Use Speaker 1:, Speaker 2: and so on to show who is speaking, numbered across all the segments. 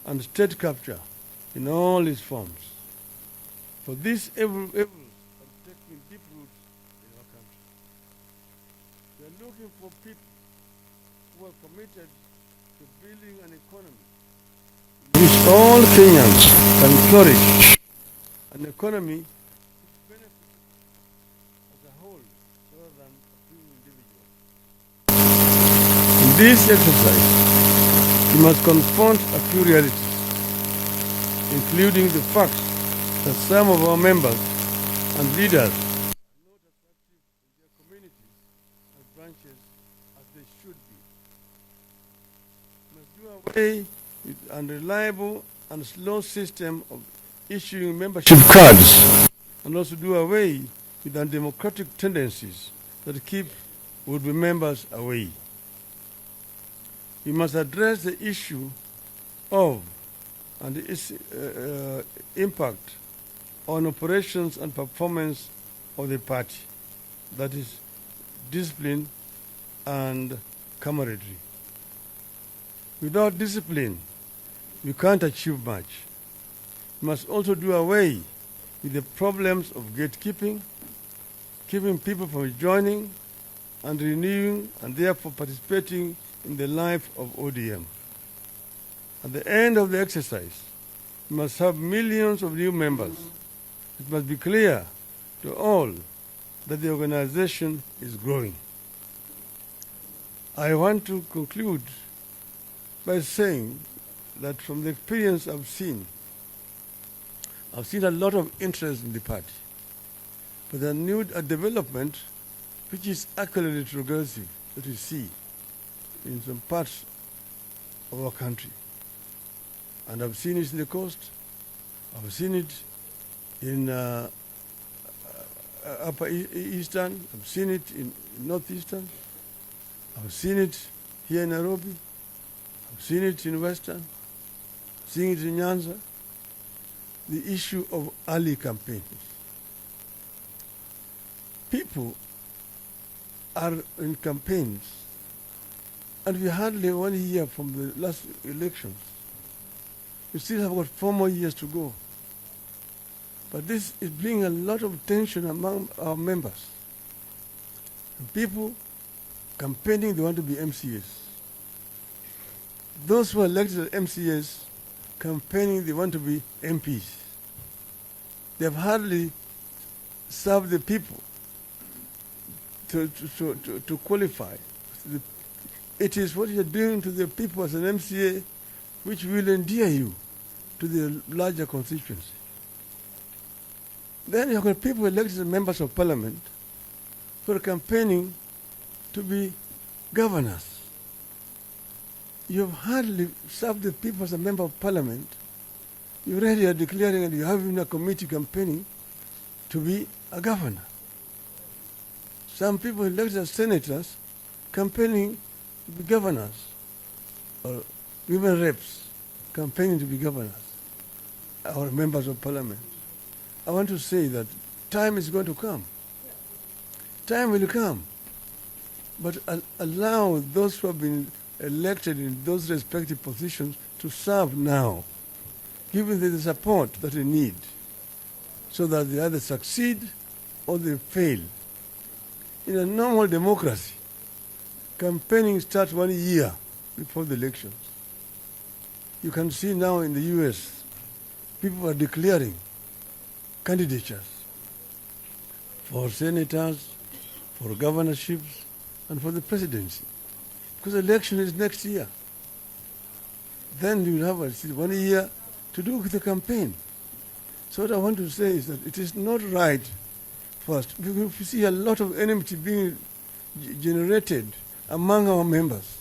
Speaker 1: and state capture in all its forms. For this evils are taking deep roots in our country. We are looking for people who are committed to building an economy in which all Kenyans can flourish, an economy which benefits as a whole rather than a few individuals. In this exercise, we must confront a few realities, including the fact that some of our members and leaders are not as active in their communities and branches as they should be. We must do away with an unreliable and slow system of issuing membership cards, and also do away with undemocratic tendencies that keep would-be members away. We must address the issue of and its impact on operations and performance of the party, that is, discipline and camaraderie. Without discipline, we can't achieve much. We must also do away with the problems of gatekeeping, keeping people from joining and renewing and therefore participating in the life of ODM. At the end of the exercise, we must have millions of new members. It must be clear to all that the organization is growing. I want to conclude by saying that from the experience I've seen a lot of interest in the party. But a new development which is actually retrogressive that we see in some parts of our country. And I've seen it in the coast, I've seen it in upper eastern, I've seen it in northeastern, I've seen it here in Nairobi, I've seen it in western, I've seen it in Nyanza. The issue of early campaigns. People are in campaigns, and we hardly 1 year from the last elections. We still have got 4 more years to go. But this is bringing a lot of tension among our members. And people campaigning, they want to be MCAs. Those who are elected as MCAs campaigning, they want to be MPs. They have hardly served the people to qualify. It is what you're doing to the people as an MCA which will endear you to the larger constituency. Then you have got people elected as members of parliament who are campaigning to be governors. You have hardly served the people as a member of parliament. You already are declaring and you have in a committee campaigning to be a governor. Some people elected as senators campaigning to be governors, or women reps campaigning to be governors, or members of parliament. I want to say that time is going to come. Time will come. But allow those who have been elected in those respective positions to serve now, giving them the support that they need, so that they either succeed or they fail. In a normal democracy, campaigning starts 1 year before the elections. You can see now in the US, people are declaring candidatures for senators, for governorships, and for the presidency. Because the election is next year. Then you will have 1 year to do with the campaign. So what I want to say is that it is not right for us. We see a lot of enmity being generated among our members,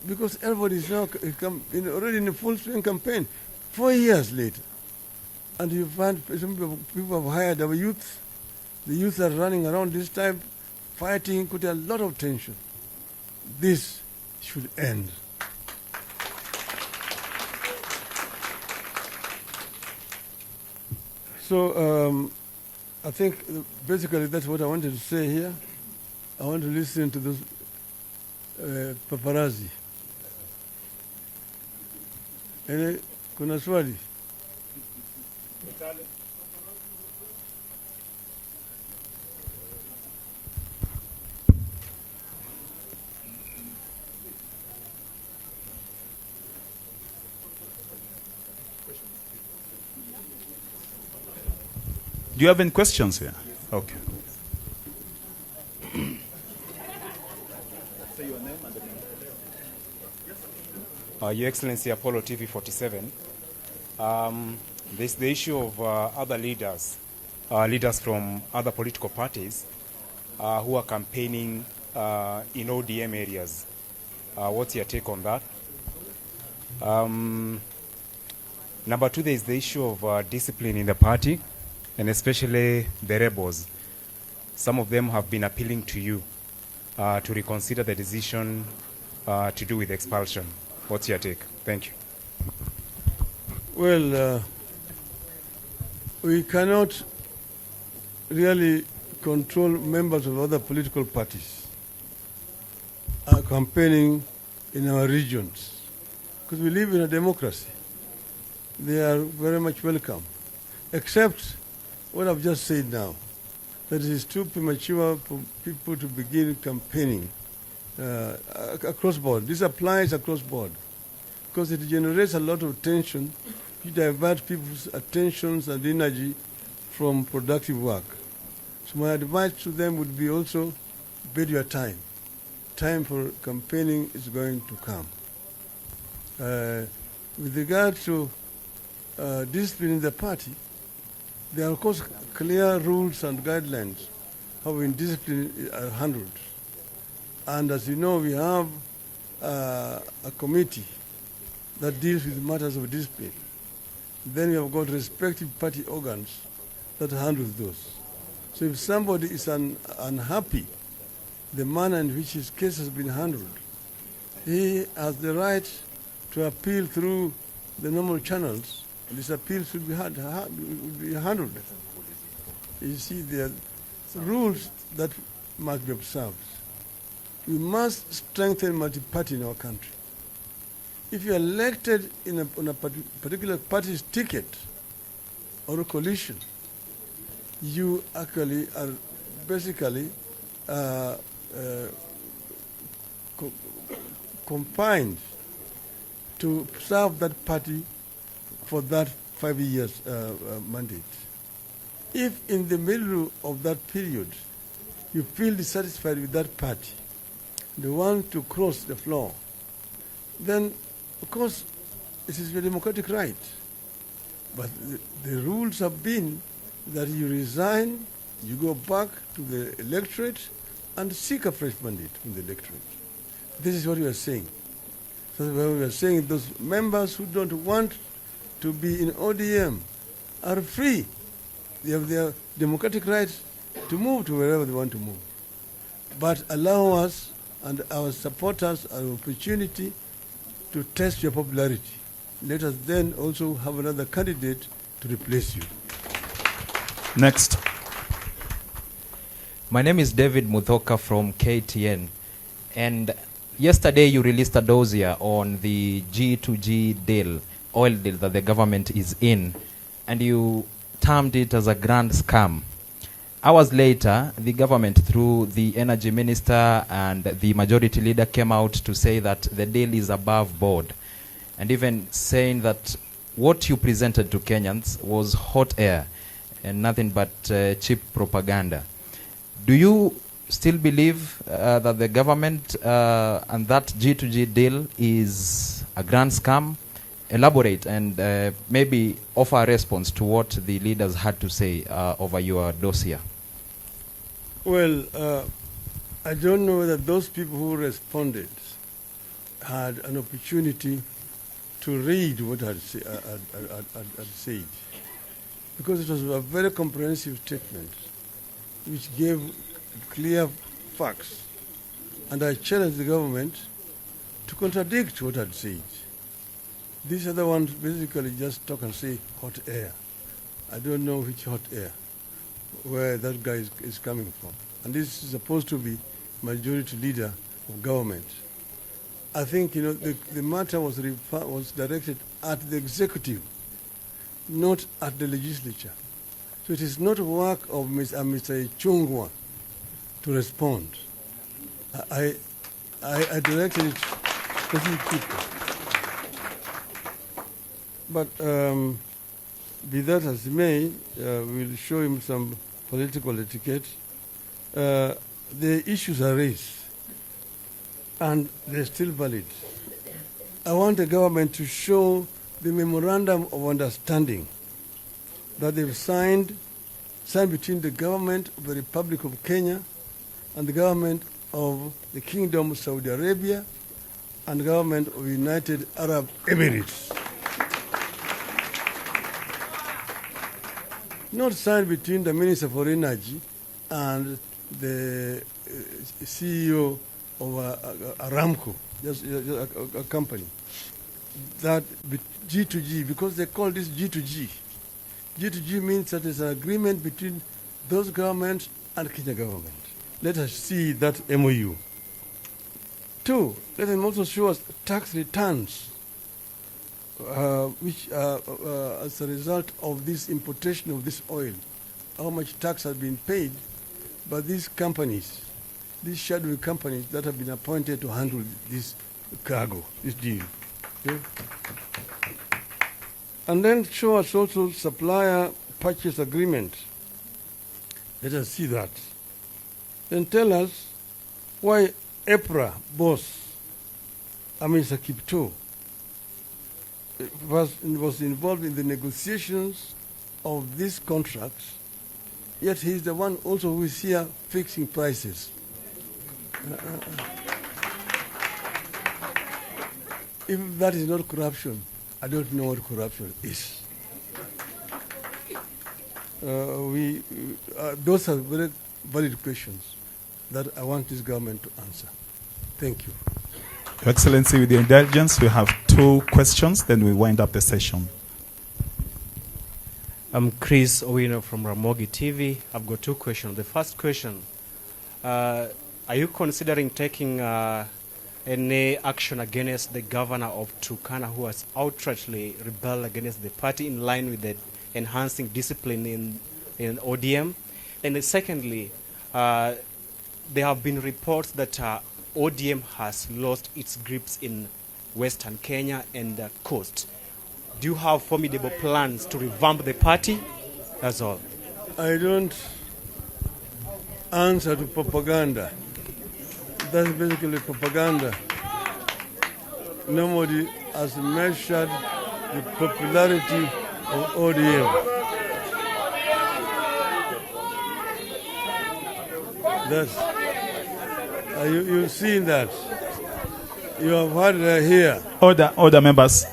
Speaker 1: because everybody is now already in a full swing campaign 4 years later. And you find some people have hired our youth. The youth are running around this time, fighting, put a lot of tension. This should end. So I think basically that's what I wanted to say here. I want to listen to those paparazzi. Kuna swali?
Speaker 2: Do you have any questions here? Okay.
Speaker 3: Your Excellency, Apollo TV 47. There's the issue of other leaders, leaders from other political parties who are campaigning in ODM areas. What's your take on that? Number two, there's the issue of discipline in the party, and especially the rebels. Some of them have been appealing to you to reconsider the decision to do with expulsion. What's your take? Thank you.
Speaker 1: Well, we cannot really control members of other political parties campaigning in our regions, because we live in a democracy. They are very much welcome, except what I've just said now, that it is too premature for people to begin campaigning across board. This applies across board because it generates a lot of tension. You divert people's attentions and energy from productive work. So my advice to them would be also bid your time. Time for campaigning is going to come. With regard to discipline in the party, there are of course clear rules and guidelines how discipline are handled. And as you know, we have a committee that deals with matters of discipline. Then we have got respective party organs that handle those. So if somebody is unhappy, the manner in which his case has been handled, he has the right to appeal through the normal channels. This appeal should be handled. You see, there are rules that must be observed. We must strengthen multi-party in our country. If you are elected on a particular party's ticket or a coalition, you actually are basically confined to serve that party for that 5 years mandate. If in the middle of that period you feel dissatisfied with that party, they want to cross the floor, then of course it is your democratic right. But the rules have been that you resign, you go back to the electorate and seek a fresh mandate from the electorate. This is what we are saying. So we are saying those members who don't want to be in ODM are free. They have their democratic right to move to wherever they want to move. But allow us and our supporters an opportunity to test your popularity. Let us then also have another candidate to replace you.
Speaker 2: Next.
Speaker 4: My name is David Muthoka from KTN. And yesterday you released a dossier on the G2G deal, oil deal that the government is in, and you termed it as a grand scam. Hours later, the government, through the energy minister and the majority leader, came out to say that the deal is above board, and even saying that what you presented to Kenyans was hot air and nothing but cheap propaganda. Do you still believe that the government and that G2G deal is a grand scam? Elaborate and maybe offer a response to what the leaders had to say over your dossier.
Speaker 1: Well, I don't know whether those people who responded had an opportunity to read what I had said, because it was a very comprehensive statement which gave clear facts, and I challenged the government to contradict what I had said. These other ones basically just talk and say hot air. I don't know which hot air, where that guy is coming from. And this is supposed to be majority leader of government. I think, the matter was directed at the executive, not at the legislature. So it is not work of Mr. Chungwa to respond. I directed it to specific people. But be that as it may, we'll show him some political etiquette. The issues are raised, and they're still valid. I want the government to show the memorandum of understanding that they've signed between the government of the Republic of Kenya and the government of the Kingdom of Saudi Arabia and the government of the United Arab Emirates. Not signed between the Minister for Energy and the CEO of Aramco, just a company. That G2G, because they call this G2G. G2G means that it's an agreement between those governments and Kenya government. Let us see that MOU. 2, let them also show us tax returns which as a result of this importation of this oil, how much tax has been paid by these companies, these shadowy companies that have been appointed to handle this cargo, this deal. Okay? And then show us also supplier purchase agreement. Let us see that. Then tell us why EPRA boss, Mr. Kipto, was involved in the negotiations of these contracts, yet he's the one also who is here fixing prices. If that is not corruption, I don't know what corruption is. Those are very valid questions that I want this government to answer. Thank you.
Speaker 2: Your Excellency, with your indulgence, we have 2 questions, then we wind up the session.
Speaker 5: I'm Chris Owino from Ramogi TV. I've got 2 questions. The first question, are you considering taking any action against the governor of Turkana who has outrightly rebelled against the party in line with the enhancing discipline in ODM? And secondly, there have been reports that ODM has lost its grips in Western Kenya and the coast. Do you have formidable plans to revamp the party? That's all.
Speaker 1: I don't answer to propaganda. That's basically propaganda. Nobody has measured the popularity of ODM. That's you've seen that. You have heard it here.
Speaker 2: Order, members.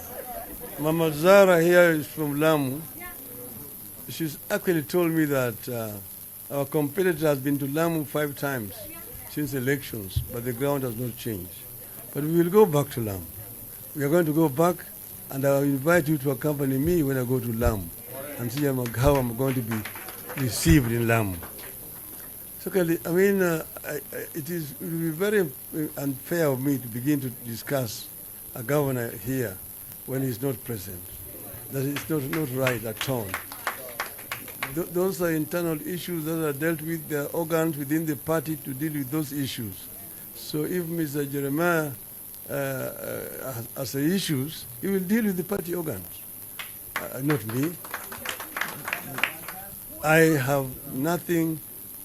Speaker 1: Mama Zara here is from Lamu. She's actually told me that our competitor has been to Lamu 5 times since elections, but the ground has not changed. But we will go back to Lamu. We are going to go back, and I will invite you to accompany me when I go to Lamu and see how I'm going to be received in Lamu. Secondly, I mean, it will be very unfair of me to begin to discuss a governor here when he's not present. That is not right at all. Those are internal issues that are dealt with. There are organs within the party to deal with those issues. So if Mr. Jeremiah has issues, he will deal with the party organs, not me. I have nothing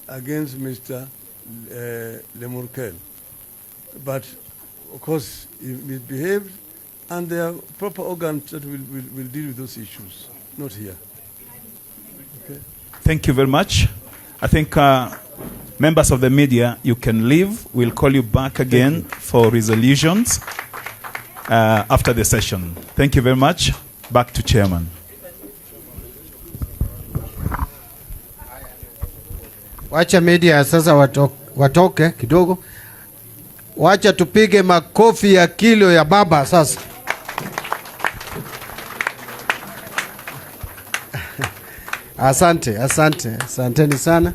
Speaker 1: against Mr. Lemurkel, but of course he misbehaved, and there are proper organs that will deal with those issues, not here. Okay.
Speaker 2: Thank you very much. I think members of the media, you can leave. We'll call you back again for resolutions after the session. Thank you very much. Back to Chairman.
Speaker 6: Wacha media sasa watoke kidogo. Wacha tupige makofi ya kilo ya baba sasa. Asanteni sana.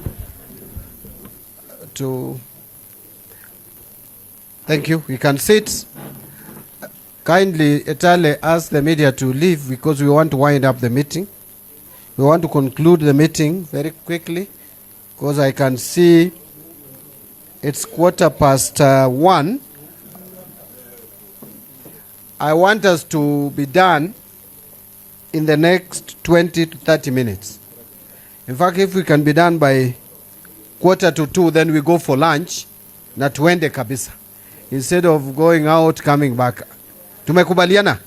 Speaker 6: Thank you. We can sit. kindly Etale ask the media to leave because we want to wind up the meeting. We want to conclude the meeting very quickly because I can see it's 1:15. I want us to be done in the next 20 to 30 minutes. In fact, if we can be done by 1:45, then we go for lunch na tuende kabisa, instead of going out coming back. Tumekubaliana?